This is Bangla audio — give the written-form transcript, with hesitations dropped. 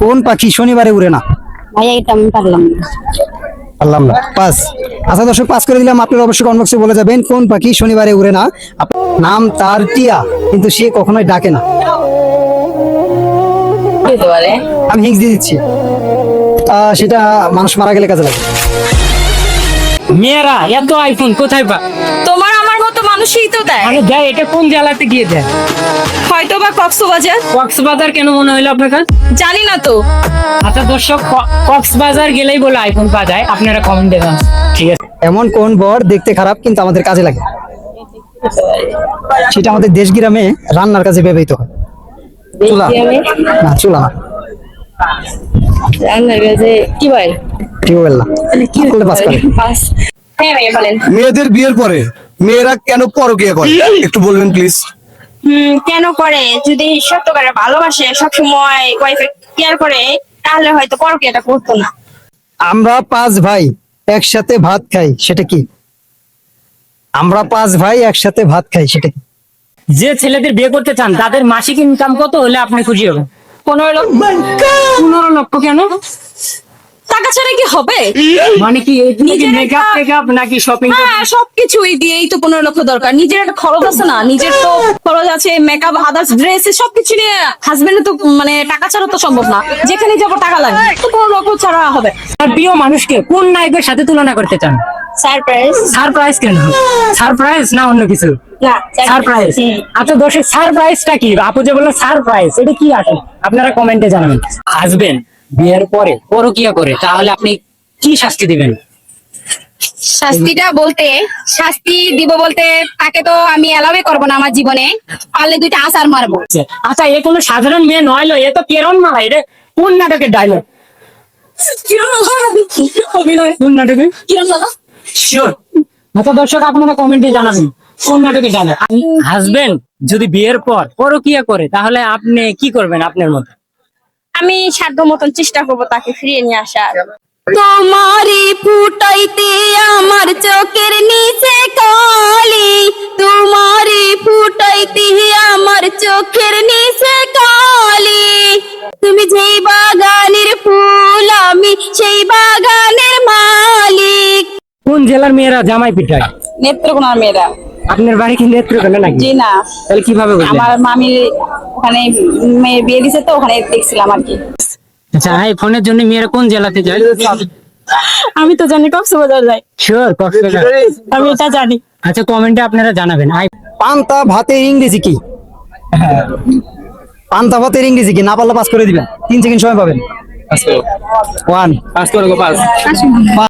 কোন পাখি শনিবারে উড়ে না? ভাইয়া এটা আমি পারলাম না। পারলাম না, পাস। আচ্ছা দর্শক, পাস করে দিলাম। আপনারা অবশ্যই কমেন্ট বক্সে বলে যাবেন কোন পাখি শনিবারে উড়ে না। নাম তার টিয়া, কিন্তু সে কখনোই ডাকে না। হতে পারে। আমি হিংস দিয়ে দিচ্ছি। সেটা মানুষ মারা গেলে কাজে লাগে। মেয়েরা এত আইফোন কোথায় পা? তোমার আমার মতো মানুষই তো দেয়। আরে দেয়, এটা কোন জেলাতে গিয়ে দেয়? হয়তো বা কক্সবাজার। কক্সবাজার কেন মনে হইলো আপনার কাছে? জানি না তো। আচ্ছা দর্শক, কক্সবাজার গেলেই বলে আইফোন পাওয়া যায়, আপনারা কমেন্টে জানান। ঠিক আছে। এমন কোন বর দেখতে খারাপ কিন্তু আমাদের কাজে লাগে? সেটা আমাদের দেশ গ্রামে রান্নার কাজে ব্যবহৃত হয়। চুলা না, চুলা না, রান্নার কাছে কি বল? টিউবওয়েল না। কি করলে পাস করে। পাস। হ্যাঁ ভাইয়া বলেন। মেয়েদের বিয়ের পরে মেয়েরা কেন পরকীয়া করে একটু বলবেন প্লিজ। কেন করে? যদি সত্যকারে ভালোবাসে, সবসময় ওয়াইফে কেয়ার করে, তাহলে হয়তো পরকীয়াটা করতো না। আমরা 5 ভাই একসাথে ভাত খাই, সেটা কি? আমরা 5 ভাই একসাথে ভাত খাই, সেটা কি? যে ছেলেদের বিয়ে করতে চান তাদের মাসিক ইনকাম কত হলে আপনি খুশি হবেন? 15 লক্ষ। 15 লক্ষ কেন? টাকা ছাড়া কি হবে? মানে কি নিজের মেকআপ একটা- টেকআপ নাকি শপিং? হ্যাঁ, সবকিছুই দিয়েই তো 15 লক্ষ দরকার। নিজের একটা খরচ আছে না, নিজের তো খরচ আছে, মেকআপ, আদার্স, ড্রেস, সবকিছু নিয়ে হাজবেন্ডের তো মানে টাকা ছাড়া তো সম্ভব না। যেখানে যাবো টাকা লাগবে, তো 15 লক্ষ ছাড়া হবে? আর প্রিয় মানুষকে কোন নায়কের সাথে তুলনা করতে চান? সারপ্রাইজ সারপ্রাইজ কেন? সারপ্রাইজ না অন্য কিছু? না, সারপ্রাইজ। আচ্ছা দর্শক, সারপ্রাইজটা কি? আপু যে বললো সারপ্রাইজ, এটা কি আসলে? আপনারা কমেন্টে জানাবেন। হাজবেন্ড বিয়ের পরে পরকীয়া করে, তাহলে আপনি কি শাস্তি দিবেন? শাস্তিটা বলতে, শাস্তি দিব বলতে, তাকে তো আমি অ্যালাউই করবো না আমার জীবনে। পারলে 2টা আছাড় মারবো। আচ্ছা, এ কোনো সাধারণ মেয়ে নয়লো, এ তো কেরণ মারা। এটা কোন নাটকের ডায়লগ? অভিনয় কোন নাটকে? কিরম লাগা? শিওর। আচ্ছা দর্শক, আপনারা কমেন্টে জানাবেন কোন নাটকে ডায়লগ। হাজবেন্ড যদি বিয়ের পর পরকীয়া করে, তাহলে আপনি কি করবেন আপনার মতো? আমি সাধ্য মতন চেষ্টা করবো তাকে ফিরিয়ে নিয়ে আসার। তোমারই ফুটাইতে আমার চোখের নিচে কালি, তোমারই ফুটাইতে আমার চোখের নিচে কালি। তুমি যেই বাগানের ফুল, আমি সেই বাগানের মালিক। কোন জেলার মেয়েরা জামাই পিঠায়? নেত্রকোনার মেয়েরা। আপনার বাড়ি কি নেত্রকোনা নাকি? জি না, তাহলে কিভাবে বুঝলেন? আমার মামির ওখানে মেয়ে বিয়ে দিছে, তো ওখানে দেখছিলাম আর কি। আচ্ছা, আইফোনের জন্য মেয়েরা কোন জেলাতে যায়? আমি তো জানি কক্সবাজার যাই। শিওর, কক্সবাজার। আমি এটা জানি। আচ্ছা, কমেন্টে আপনারা জানাবেন। পান্তা ভাতের ইংরেজি কি? পান্তা ভাতের ইংরেজি কি? না পারলে পাস করে দিবেন। 3 সেকেন্ড সময় পাবেন। 1 পাস করো, পাস।